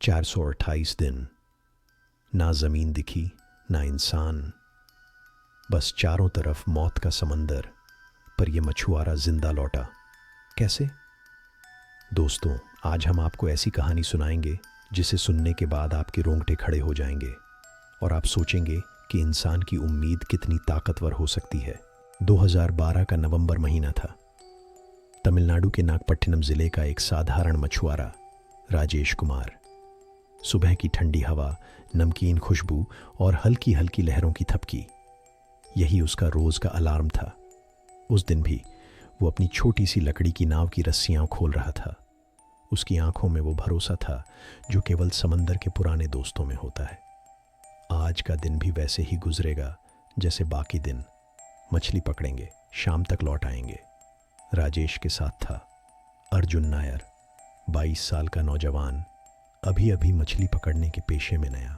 428 दिन, ना ज़मीन दिखी ना इंसान, बस चारों तरफ मौत का समंदर। पर यह मछुआरा जिंदा लौटा कैसे? दोस्तों, आज हम आपको ऐसी कहानी सुनाएंगे जिसे सुनने के बाद आपके रोंगटे खड़े हो जाएंगे और आप सोचेंगे कि इंसान की उम्मीद कितनी ताकतवर हो सकती है। 2012 का नवंबर महीना था। तमिलनाडु के नागपट्टिनम जिले का एक साधारण मछुआरा राजेश कुमार। सुबह की ठंडी हवा, नमकीन खुशबू और हल्की हल्की लहरों की थपकी, यही उसका रोज का अलार्म था। उस दिन भी वो अपनी छोटी सी लकड़ी की नाव की रस्सियां खोल रहा था। उसकी आंखों में वो भरोसा था जो केवल समंदर के पुराने दोस्तों में होता है। आज का दिन भी वैसे ही गुजरेगा जैसे बाकी दिन। मछली पकड़ेंगे, शाम तक लौट आएंगे। राजेश के साथ था अर्जुन नायर, 22 साल का नौजवान, अभी अभी मछली पकड़ने के पेशे में नया।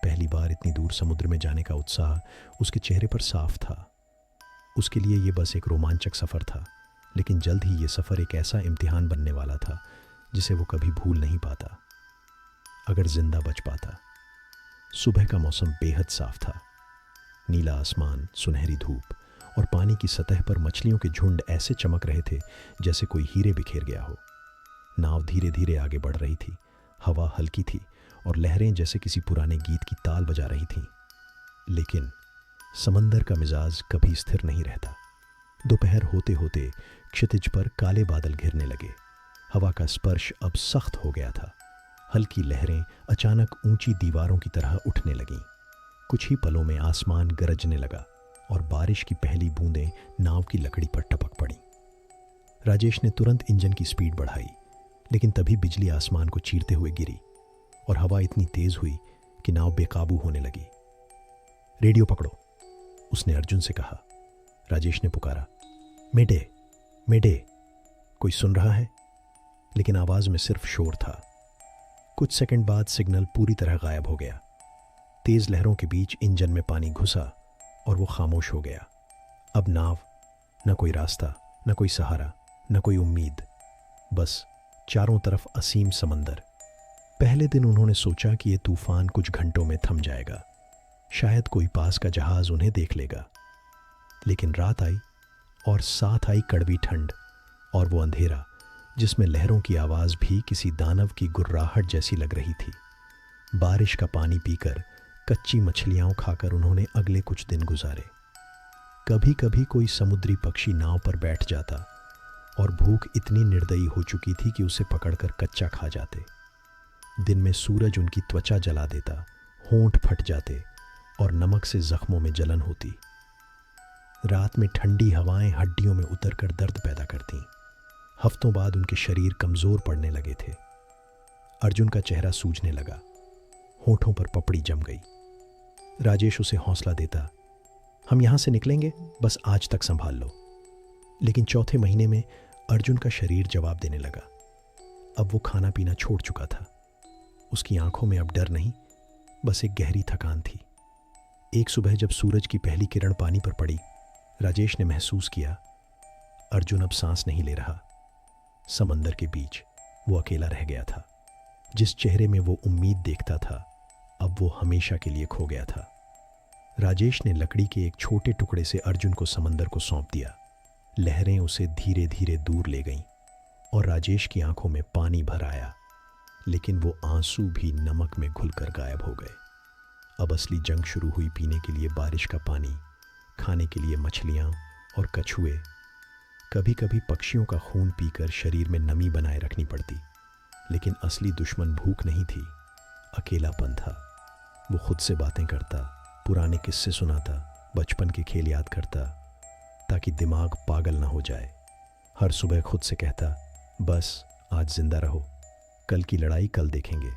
पहली बार इतनी दूर समुद्र में जाने का उत्साह उसके चेहरे पर साफ था। उसके लिए ये बस एक रोमांचक सफ़र था, लेकिन जल्द ही ये सफ़र एक ऐसा इम्तिहान बनने वाला था जिसे वो कभी भूल नहीं पाता, अगर जिंदा बच पाता। सुबह का मौसम बेहद साफ था। नीला आसमान, सुनहरी धूप और पानी की सतह पर मछलियों के झुंड ऐसे चमक रहे थे जैसे कोई हीरे बिखेर गया हो। नाव धीरे धीरे आगे बढ़ रही थी। हवा हल्की थी और लहरें जैसे किसी पुराने गीत की ताल बजा रही थीं। लेकिन समंदर का मिजाज कभी स्थिर नहीं रहता। दोपहर होते होते क्षितिज पर काले बादल घिरने लगे। हवा का स्पर्श अब सख्त हो गया था। हल्की लहरें अचानक ऊंची दीवारों की तरह उठने लगीं। कुछ ही पलों में आसमान गरजने लगा और बारिश की पहली बूंदें नाव की लकड़ी पर टपक पड़ी। राजेश ने तुरंत इंजन की स्पीड बढ़ाई, लेकिन तभी बिजली आसमान को चीरते हुए गिरी और हवा इतनी तेज हुई कि नाव बेकाबू होने लगी। रेडियो पकड़ो, उसने अर्जुन से कहा। राजेश ने पुकारा, मेडे मेडे। कोई सुन रहा है? लेकिन आवाज में सिर्फ शोर था। कुछ सेकंड बाद सिग्नल पूरी तरह गायब हो गया। तेज लहरों के बीच इंजन में पानी घुसा और वो खामोश हो गया। अब नाव, न कोई रास्ता, न कोई सहारा, न कोई उम्मीद, बस चारों तरफ असीम समंदर। पहले दिन उन्होंने सोचा कि ये तूफान कुछ घंटों में थम जाएगा, शायद कोई पास का जहाज उन्हें देख लेगा। लेकिन रात आई और साथ आई कड़वी ठंड और वो अंधेरा जिसमें लहरों की आवाज़ भी किसी दानव की गुर्राहट जैसी लग रही थी। बारिश का पानी पीकर, कच्ची मछलियाँ खाकर उन्होंने अगले कुछ दिन गुजारे। कभी कभी कोई समुद्री पक्षी नाव पर बैठ जाता और भूख इतनी निर्दयी हो चुकी थी कि उसे पकड़कर कच्चा खा जाते। दिन में सूरज उनकी त्वचा जला देता, होंठ फट जाते और नमक से जख्मों में जलन होती। रात में ठंडी हवाएं हड्डियों में उतरकर दर्द पैदा करतीं। हफ्तों बाद उनके शरीर कमजोर पड़ने लगे थे। अर्जुन का चेहरा सूजने लगा, होंठों पर पपड़ी जम गई। राजेश उसे हौसला देता, हम यहां से निकलेंगे, बस आज तक संभाल लो। लेकिन चौथे महीने में अर्जुन का शरीर जवाब देने लगा। अब वो खाना पीना छोड़ चुका था। उसकी आंखों में अब डर नहीं, बस एक गहरी थकान थी। एक सुबह जब सूरज की पहली किरण पानी पर पड़ी, राजेश ने महसूस किया अर्जुन अब सांस नहीं ले रहा। समंदर के बीच वो अकेला रह गया था। जिस चेहरे में वो उम्मीद देखता था, अब वो हमेशा के लिए खो गया था। राजेश ने लकड़ी के एक छोटे टुकड़े से अर्जुन को समंदर को सौंप दिया। लहरें उसे धीरे धीरे दूर ले गईं और राजेश की आंखों में पानी भर आया, लेकिन वो आंसू भी नमक में घुलकर गायब हो गए। अब असली जंग शुरू हुई। पीने के लिए बारिश का पानी, खाने के लिए मछलियाँ और कछुए। कभी कभी पक्षियों का खून पीकर शरीर में नमी बनाए रखनी पड़ती। लेकिन असली दुश्मन भूख नहीं थी, अकेलापन था। वो खुद से बातें करता, पुराने किस्से सुनाता, बचपन के खेल याद करता, ताकि दिमाग पागल ना हो जाए। हर सुबह खुद से कहता, बस आज जिंदा रहो, कल की लड़ाई कल देखेंगे।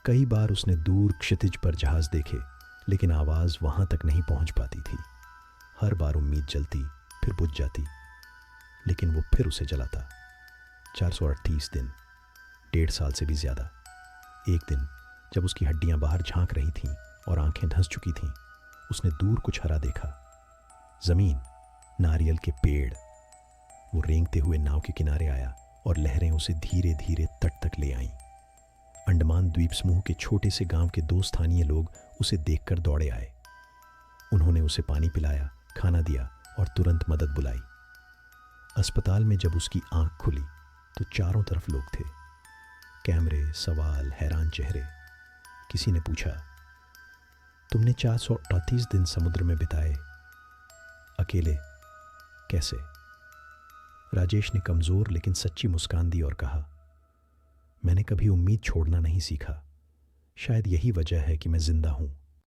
कई बार उसने दूर क्षितिज पर जहाज देखे, लेकिन आवाज़ वहाँ तक नहीं पहुँच पाती थी। हर बार उम्मीद जलती, फिर बुझ जाती, लेकिन वो फिर उसे जलाता। 438 दिन, 1.5 साल से भी ज़्यादा। एक दिन जब उसकी हड्डियाँ बाहर झांक रही थीं और आंखें धंस चुकी थीं, उसने दूर कुछ हरा देखा। ज़मीन, नारियल के पेड़। वो रेंगते हुए नाव के किनारे आया और लहरें उसे धीरे धीरे तट तक ले आईं। अंडमान द्वीप समूह के छोटे से गांव के 2 स्थानीय लोग उसे देखकर दौड़े आए। उन्होंने उसे पानी पिलाया, खाना दिया और तुरंत मदद बुलाई। अस्पताल में जब उसकी आंख खुली तो चारों तरफ लोग थे, कैमरे, सवाल, हैरान चेहरे। किसी ने पूछा, तुमने 438 दिन समुद्र में बिताए, अकेले, कैसे? राजेश ने कमजोर लेकिन सच्ची मुस्कान दी और कहा, मैंने कभी उम्मीद छोड़ना नहीं सीखा। शायद यही वजह है कि मैं जिंदा हूं।